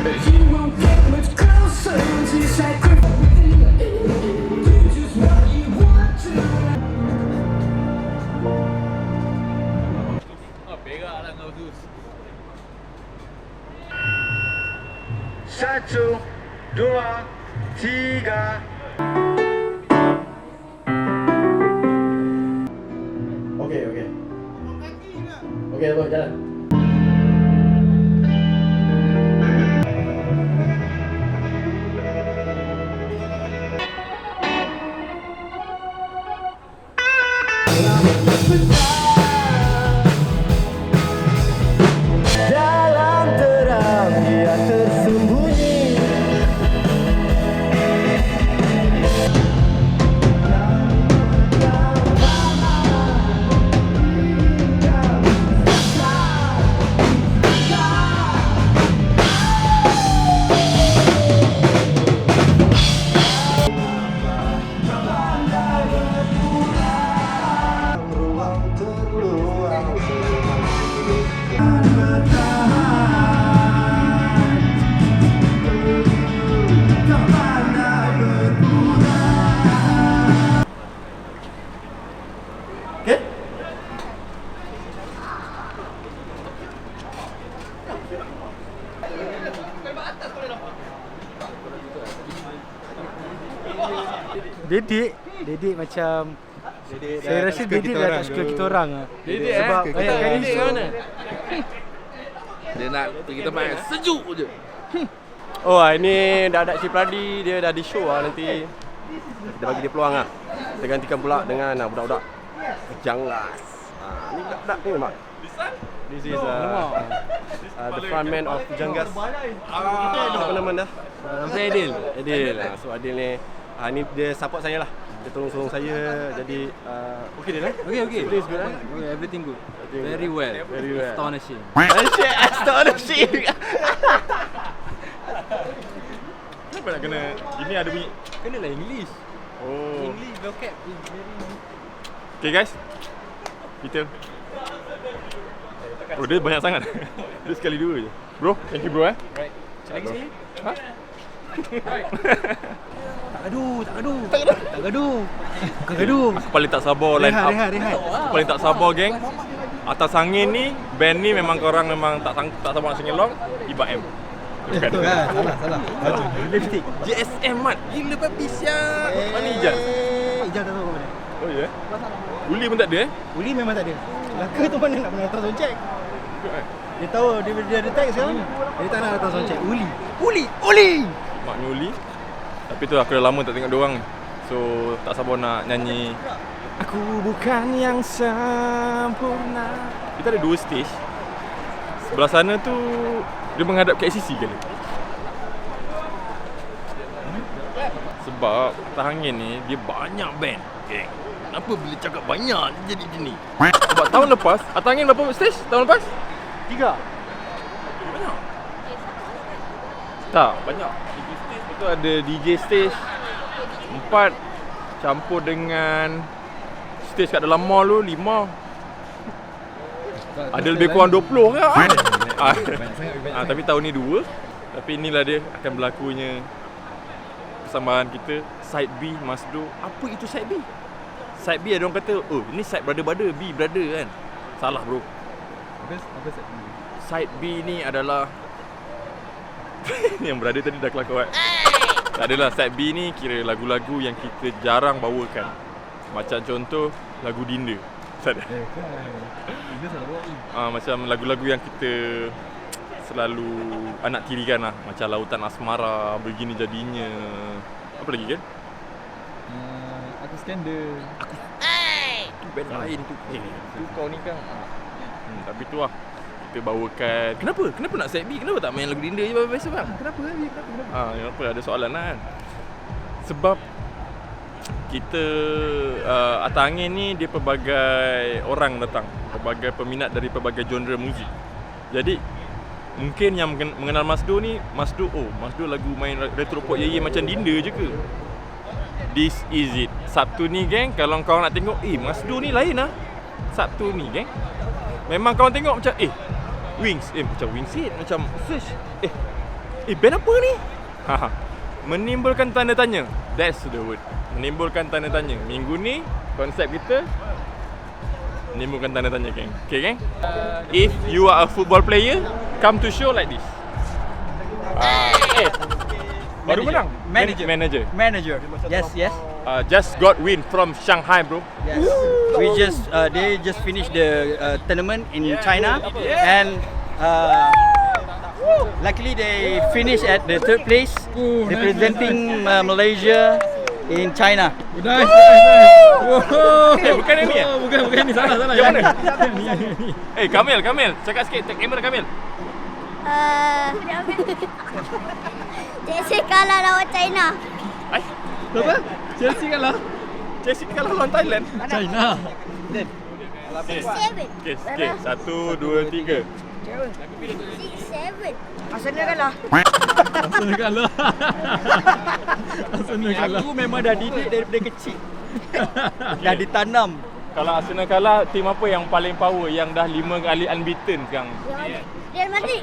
You won't get much closer once you sacrifice. Do just what you want to. Berak lah kau tu. 1, 2, 3. Okey. Okey, abang jalan. Dalam terang dia tersembunyi. Dedik macam saya rasa Dedik dah tak suka kita orang lah. Dedik sebab banyak kali Dedik kat mana? Dia nak pergi tempat yang sejuk je. Oh, ini dah ada Cik Pradi, dia dah di show lah nanti. Kita bagi dia peluang lah. Kita gantikan pula dengan budak-budak Janglas. Ni budak-budak ni mak. This is the frontman of Janggas. Apa nama dah? Nama saya Adil. Adil. So Adil ni ni dia support saya lah. Dia tolong saya. Jadi okey dia lah. Okay. Please good lah. Everything good. Very well. Astonishing. Astonishing. Kenapa nak kena ini ada bunyi? Kena lah English. Oh. English vocab is very. Okay guys. Kita. Oh dia banyak sangat. Dia sekali dua je. Bro, thank you bro Right. Lagi sekali? Ha? Tak gaduh. Bukan gaduh. Aku paling tak sabar line up. Rehat. Aku paling tak sabar geng. Atas angin ni, band ni memang korang memang tak sabar nak sing along. Iba M. Salah. Baju. Lipstick. JSM mat. Gila babi siap. Mana Ijaz? Ijaz tak tahu kat mana. Oh ya. Uli pun tak ada Uli memang tak ada. Laka tu mana nak pernah datang sound check. Dia tahu dia ada tag sekarang. Dia tak nak datang sound check. Uli. Maknya Uli. Tapi tu aku dah lama tak tengok diorang ni. So tak sabar nak nyanyi Aku bukan yang sempurna. Kita ada dua stage. Sebelah sana tu dia menghadap ke KCC kali. Sebab Tahangin ni dia banyak band, geng. Kenapa bila cakap banyak dia jadi gini? Sebab tahun lepas Tahangin berapa stage tahun lepas? 3. Banyak. Tak, banyak. 3 stage, lepas tu ada DJ stage 4 campur dengan stage kat dalam mall tu 5. Ada lebih kurang 20 ke? Tapi tahun ni 2. Tapi inilah dia akan berlakunya persambahan kita. Side B, Masdo. Apa itu side B? Side B ada orang kata, oh ini side brother-brother, B brother kan. Salah bro. Apa side B? Side B ni adalah yang brother tadi dah kelakar. Tak adalah, side B ni kira lagu-lagu yang kita jarang bawakan. Macam contoh lagu Dinda. Tak ada. Dinda salah bawa. Macam lagu-lagu yang kita selalu anak tirikan lah. Macam Lautan Asmara, Begini Jadinya. Apa lagi kan? Aku skandal. Tu band lain tu. Tu kau ni kan. Tapi tu lah kita bawakan. Kenapa nak side B? Kenapa tak main lagu Dinda je biasa bang? Kenapa? Kenapa ada soalan lah kan? Sebab kita Atas Angin ni dia pelbagai orang datang, pelbagai peminat dari pelbagai genre muzik. Jadi mungkin yang mengenal Masdo ni, Masdo lagu main retro pop ye macam Dinda je ke? This is it. Sabtu ni geng, kalau kau nak tengok Masdo ni lain lah. Sabtu ni geng, memang kau tengok macam Wings, macam Wings hit, macam search band apa ni? Haha. Menimbulkan tanda tanya. That's the word. Menimbulkan tanda tanya. Minggu ni konsep kita menimbulkan tanda tanya, geng. Okay, geng? If you are a football player, come to show like this. Baru menang. Manager. Yes. Just got win from Shanghai, bro. Yes. They just finished the tournament in China, and luckily they finished at the third place, representing Malaysia in China. Nice. Bukan ini ya? Bukan ni, salah. Yang mana? Kamil, cakap sikit, take kamera Kamil. Chelsea kalah lawan China. Apa? Chelsea kalah lawan Thailand. China. 6-7. Okay, 1, 2, 3. 6-7. Arsenal kalah. Aku memang dah didik daripada kecil. Dah ditanam. Kalau Arsenal kalah, tim apa yang paling power yang dah 5 kali unbeaten sekarang? Real Madrid.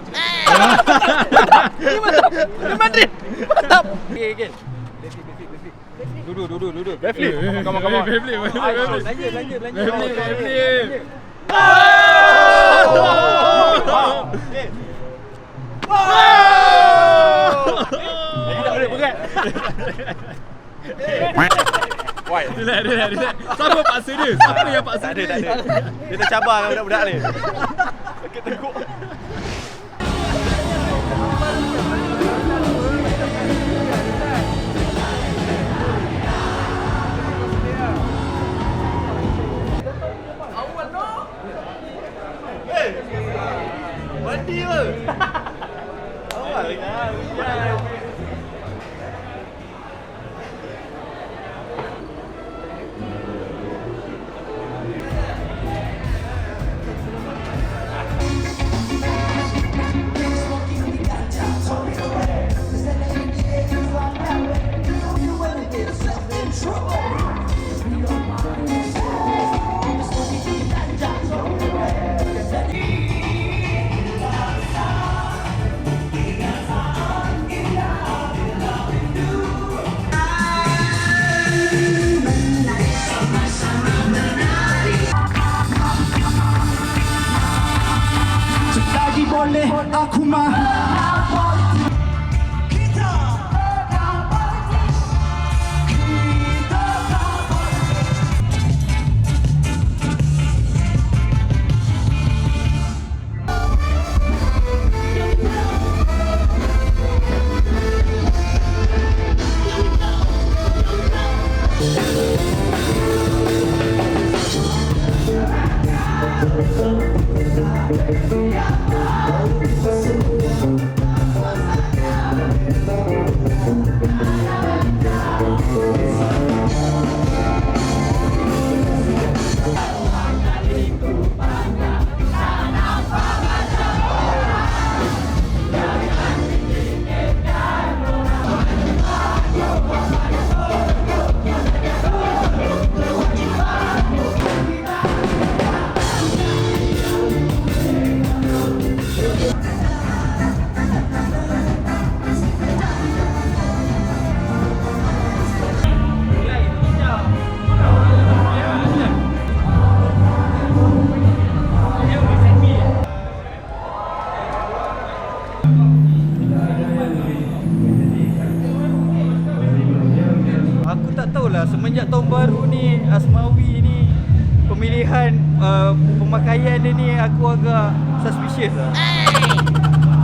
Madrid. Mantap. Okay. Duduk. Befli, come on. Lanjut. Tak boleh pegat. Why? Relax. Siapa paksa dia? Siapa yang paksa dia? Tak ada. Dia tercabar dengan budak-budak ni. Sakit tengok. Mandi ke? Awal kan. Lagi boleh aku mah. Aku tak tahulah semenjak tahun baru ni Asmawi ni pemilihan pemakaian dia ni aku agak suspicious lah.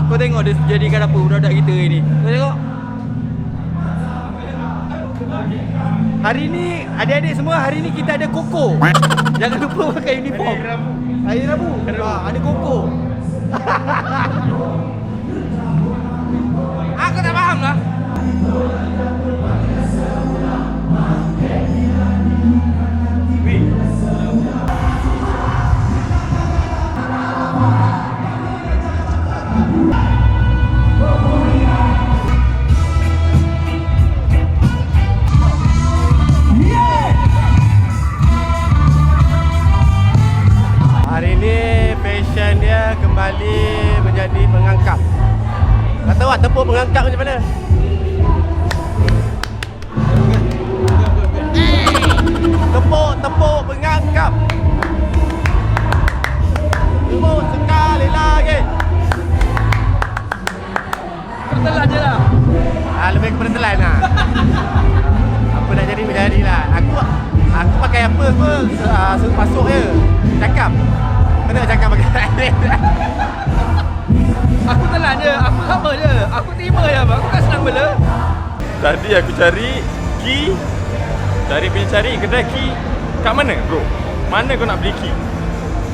Kau tengok dia jadikan apa budak-budak kita ni. Kau tengok. Hari ni adik-adik semua hari ni kita ada koko. Jangan lupa pakai uniform. Hari Rabu. Ada koko. Aku tak faham lah. Hari ni passion dia kembali menjadi pengangkap. Tak tahu lah tempur pengangkap macam mana. Tepuk pengangkap. Tepuk sekali lagi. Pertelan je lah. Lebih kepada telan lah. Apa nak jadi menjadilah. Aku pakai apa suruh masuk je. Cakap. Kena cakap pakai. Aku telan je, aku sama je. Aku terima je abang, aku kan senang bela. Tadi aku cari key. Cari kedai key. Kat mana bro? Mana kau nak beli key?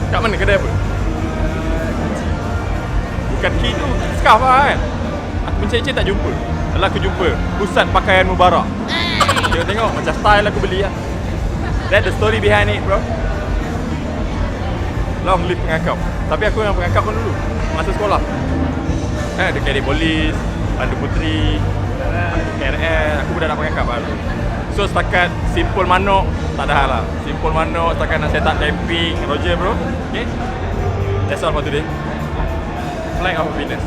Kat mana kedai apa? Bukan key tu, scarf lah kan? Aku mencari-cari tak jumpa. Lalu aku jumpa Pusat Pakaian Mubarak. Tengok macam style aku beli lah. That's the story behind it bro. Long live pengangkap. Tapi aku yang pengangkap pun dulu masa sekolah. Dekat Kadek Polis, Pandu Puteri, KRL, aku budak nak pengangkap lah. So setakat Simpul Manok, tak ada hal lah. Simpul Manok, setakat nak set up camping, Roger bro. Okay, that's all for today. Flag of Happiness.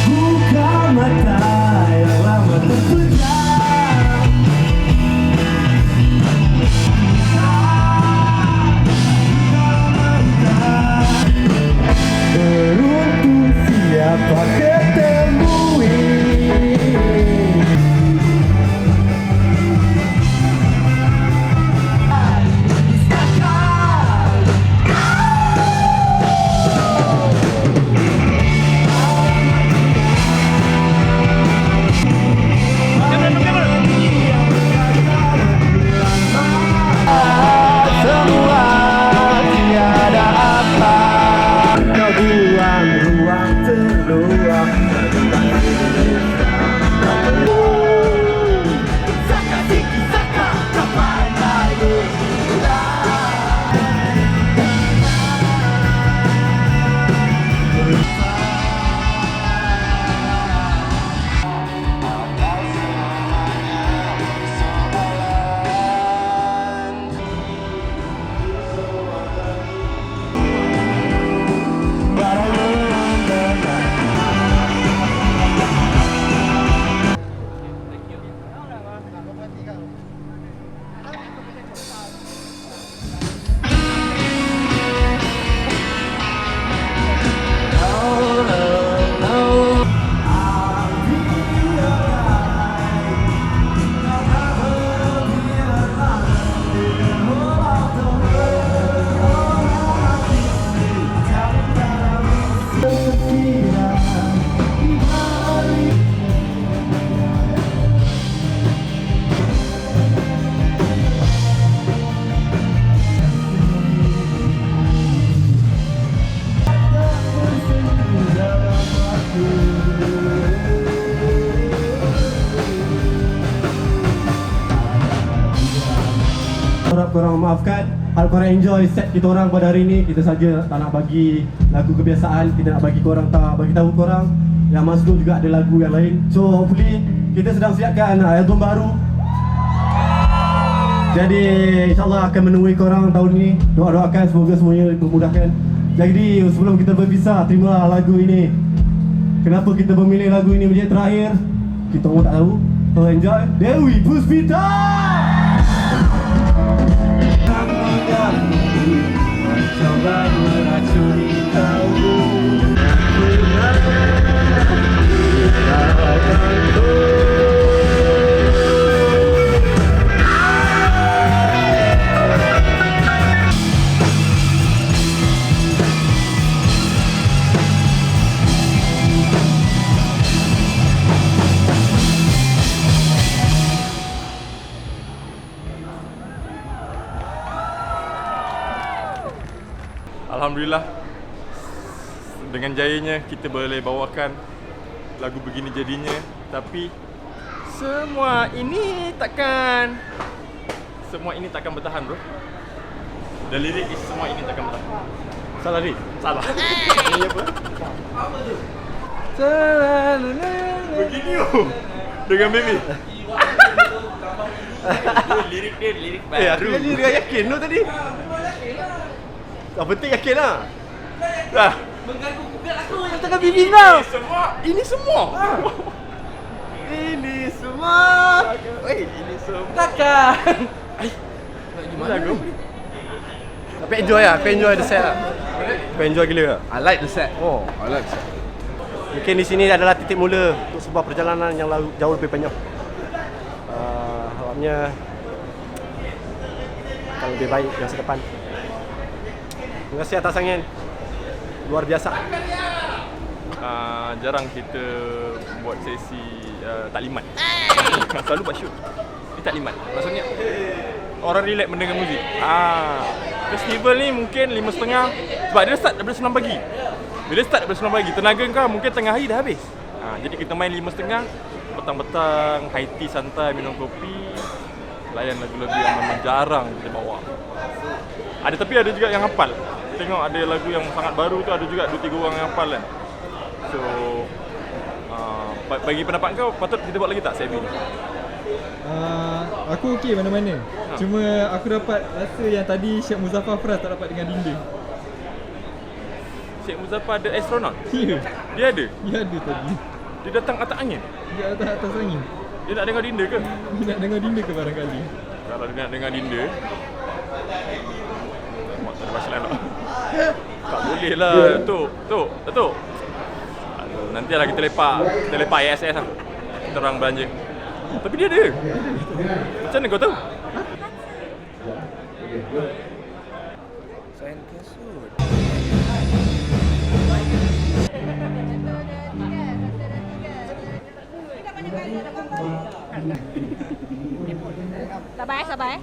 Buka mata yang lama terpejam. Beruntung siapa ketemui. Semua tiada apa. Kau buang ruang terluang. Saka siki saka kapan lagi. Harap korang maafkan, harap korang enjoy set kita orang pada hari ni. Kita saja tak nak bagi lagu kebiasaan, kita nak bagi korang bagi tahu korang yang Mazlum juga ada lagu yang lain. So hopefully kita sedang siapkan album baru. Jadi insyaAllah akan menemui korang tahun ni. Doa-doakan semoga semuanya dipermudahkan. Jadi sebelum kita berpisah, terimalah lagu ini. Kenapa kita memilih lagu ini menjadi terakhir, kita orang tak tahu. So enjoy Dewi Puspita. Coba meracuni kau. Alhamdulillah, dengan jayanya kita boleh bawakan lagu Begini Jadinya. Tapi semua ini takkan bertahan bro. The lyric is semua ini takkan bertahan. Salah ni? Salah. Ini apa? Begini oh. Dengan baby. Lirik Aku nyanyi dengan yakin tu tadi. Tak penting yakin lah. Dah. Mengganggu Google aku yang tengah bimbing tau. Ini semua. Ini semua. Ini semua. Takkan. Gimana lagu? Tapi enjoy lah. Aku enjoy the set lah. Aku enjoy gila lah. I like the set. Oh, I like the set. mungkin di sini adalah titik mula untuk sebuah perjalanan yang jauh lebih panjang. Harapnya akan lebih baik di masa depan. Terima kasih atas angin. Luar biasa. Jarang kita buat sesi taklimat. Selalu buat shoot. Ini taklimat. Maksudnya orang relax mendengar muzik. Festival ni mungkin 5.30 sebab dia start daripada 9 pagi. Bila start daripada 9 pagi, tenaga kau mungkin tengah hari dah habis. Jadi kita main 5.30, petang-petang, high tea santai, minum kopi, layan lagu-lagu yang memang jarang kita bawa. Ada tapi ada juga yang hafal. Tengok ada lagu yang sangat baru tu, ada juga 2-3 orang yang hafal kan. So bagi pendapat kau, patut kita buat lagi tak CB ni? Aku okey mana-mana. Cuma aku dapat rasa yang tadi Syed Muzaffar Fraz tak dapat dengan Dinda. Syed Muzaffar ada astronaut? Ya, Dia ada? dia ada tadi. Dia datang atas angin? Dia atas angin. Dia nak dengar Dinda ke? Dia nak dengar Dinda ke barangkali? Kalau dia nak dengar Dinda, tak ada masalah tak? Tak boleh lah, Datuk. Aduh, nantilah kita lepak ISS lah. Kita orang belanja. Tapi dia ada. Macam mana kau tahu? Sign kasut. Sabar.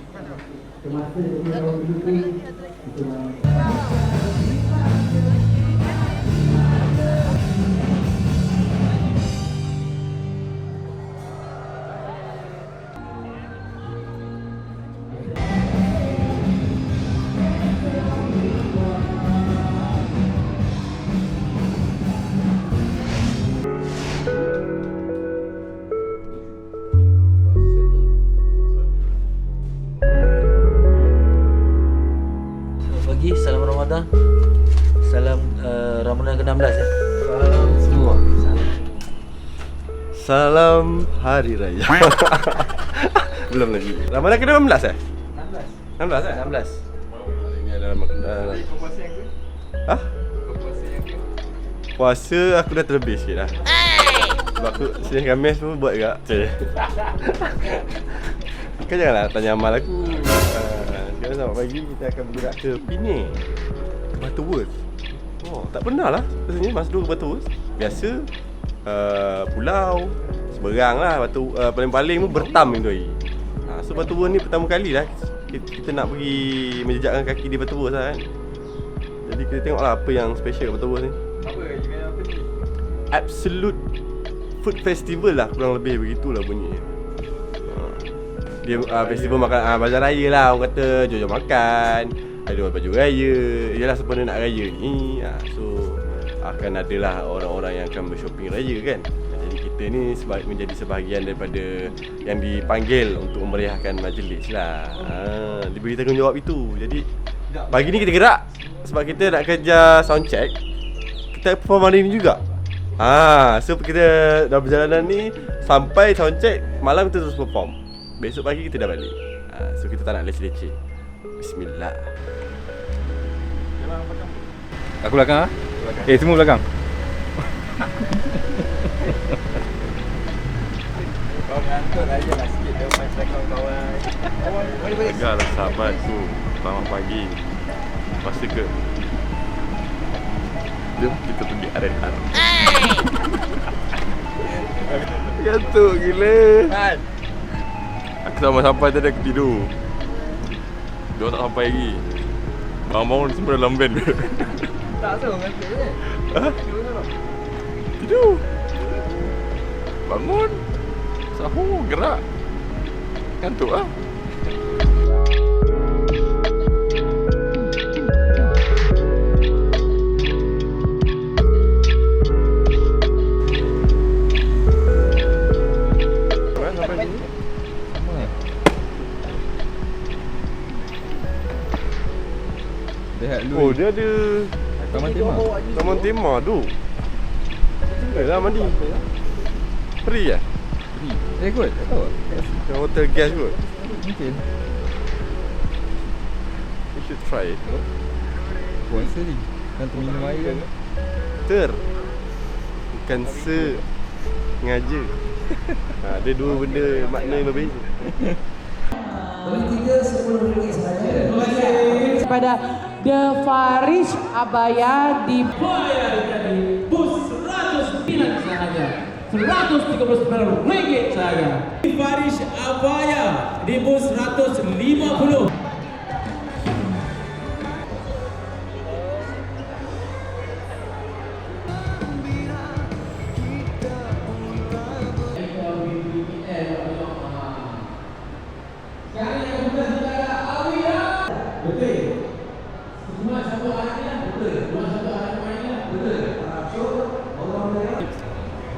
Pagi, salam Ramadan. Salam Ramadan ke-16 ya. Salam semua. Salam Hari Raya. Belum lagi. Ramadan ke-16 eh? 16 eh? 16. Ini adalah puasa aku dah terlebih sikit lah. Sebab aku Senin Khamis pun buat juga. Kau janganlah tanya amal aku. Sekarang selamat pagi, kita akan bergerak ke Penang, Butterworth. Oh, tak pernah lah rasanya masa dulu ke Butterworth. Biasa pulau, seberang lah. Paling-paling pun bertam itu hari. So Butterworth ni pertama kali lah kita nak pergi menjejakkan kaki di Butterworth lah kan. Jadi kita tengoklah apa yang special kat Butterworth ni. Apa ni? Absolute Food Festival lah, kurang lebih begitulah bunyinya. Dia festival makan bazar raya lah, orang kata jual makan, ada baju raya. Yalah sempena nak raya ni, so akan adalah orang-orang yang akan bershopping raya kan. Jadi kita ni menjadi sebahagian daripada yang dipanggil untuk memeriahkan majlis lah. Diberi tanggungjawab itu. Jadi pagi ni kita gerak sebab kita nak kerja sound check. Kita perform hari ni juga. So kita dalam perjalanan ni sampai sound check, malam kita terus perform. Besok pagi kita dah balik. So kita tak nak leceh-leceh. Bismillah. Aku belakang semua belakang. Kau ngantuk aja lah sikit depan kawan-kawan. Tegaklah sahabatku. Selamat pagi. Pasti ke? Jom kita pergi R&R. Ngantuk gila. Aku sampai tadi aku tidur. Dia tak sampai lagi. Bangun semua dalam van. Tak tahu ngantuk je. Tidur. Bangun. Sahur, gerak. Ngantuk lah. Oh, dia ada Taman Tema. Taman Tema tu. Lah mandi. Free lah. Kot, tak tahu. Yang hotel guest kot. Mungkin. You should try it. Puasa ni. Dan terminum air kan. Bukan sengaja. Ada dua benda makna yang berbeza. Pada The Faris Abaya di bus 109 saja. 139 ringgit saja. Faris Abaya di bus 150.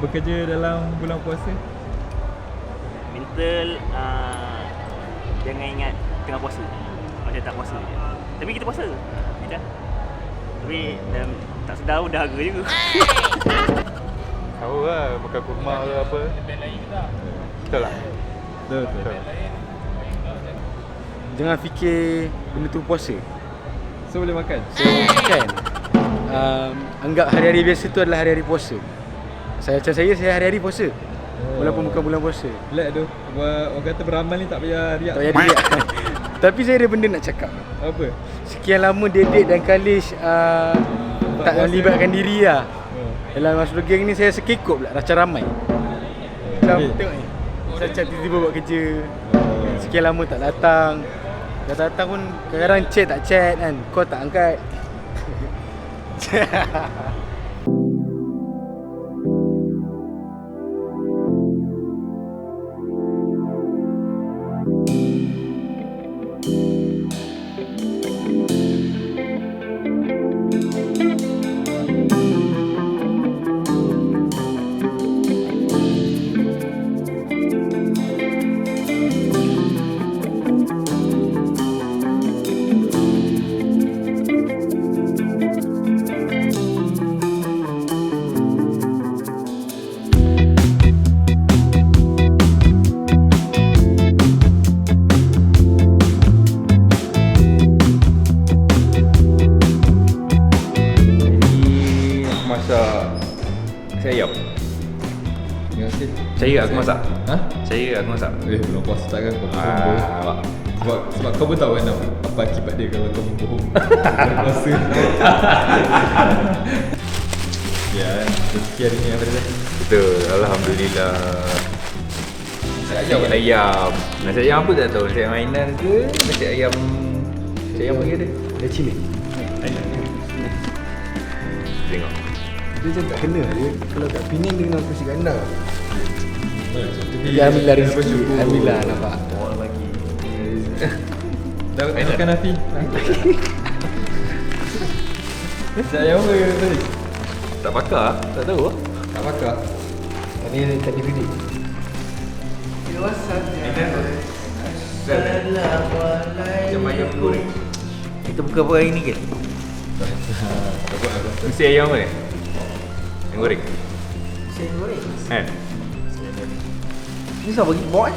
Bekerja dalam bulan puasa. Mental jangan ingat tengah puasa. Macam tak puasa je. Tapi kita puasa. Kita. Tapi tak sedar pun dahaga juga. Tahu lah, makan kurma ke apa. Betul lah. Betul. Jangan fikir benda tu puasa. So boleh makan. Kan? Anggap hari-hari biasa tu adalah hari-hari puasa. Saya hari-hari puasa. Walaupun bukan bulan puasa. Relax tu. Orang kata beramal ni tak payah riak. Tak payah riak. Tapi saya ada benda nak cakap. Apa? Sekian lama Dedek dan Kalish tak melibatkan diri lah. Dalam masuk geng ni saya sekekop pula rasa ramai. Macam tengok ni. Saya tiba-tiba buat kerja. Sekian lama tak datang. Dah datang pun kadang-kadang chat tak chat kan. Kau tak angkat. Saya ayam. Saya aku masak. Ha? Saya aku masak. Belum puasa tak kan kau bohong. Sebab kau pun tahu kan apa akibat dia kalau kau bohong. Puasa. Ya, rezeki hari ni apa dia? Betul, alhamdulillah. Nasi ayam. Nasi ayam apa tak tahu. Nasi ayam mainan ke? Nasi ayam apa dia? Ada cili. Tengok. Dia macam tak kena dia. Kalau kat Penang dia kena kursi ganda. Ya, alhamdulillah rezeki. Alhamdulillah nampak. Orang bagi. Dah makan Nafi. Saya apa tadi? Tak pakar, tak tahu. Tak pakar. Ini tadi video. Macam ayam goreng. Kita buka apa hari ni ke? Mesti ayam apa ni? Ayam goreng. Ayam goreng. Kan? Ni siapa bagi boy?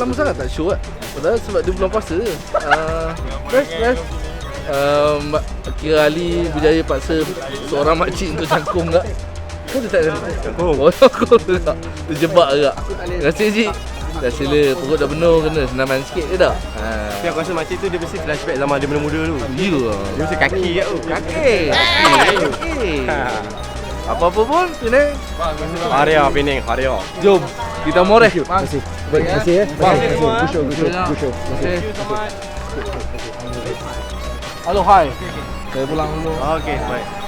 lama sangat tak show kan. Padahal sebab dia bulan puasa. Best. Kira Ali berjaya paksa seorang makcik untuk cangkung tak? Kau dia tak cangkung? Oh, cangkung tak? Terjebak agak. Terima kasih Cik. Dah sila, perut dah penuh, kena senaman sikit je dah. Tapi aku rasa makcik tu dia mesti flashback zaman dia muda-muda tu. Ya. Dia mesti kaki kat tu. Kaki. Apa-apa pun, Penang. Haria Penang, Haria. Jom, kita moreh. Terima kasih. Baik, terima kasih ya. Terima kasih semua. Good show. Halo, hai. Saya pulang dulu. Okey, baik.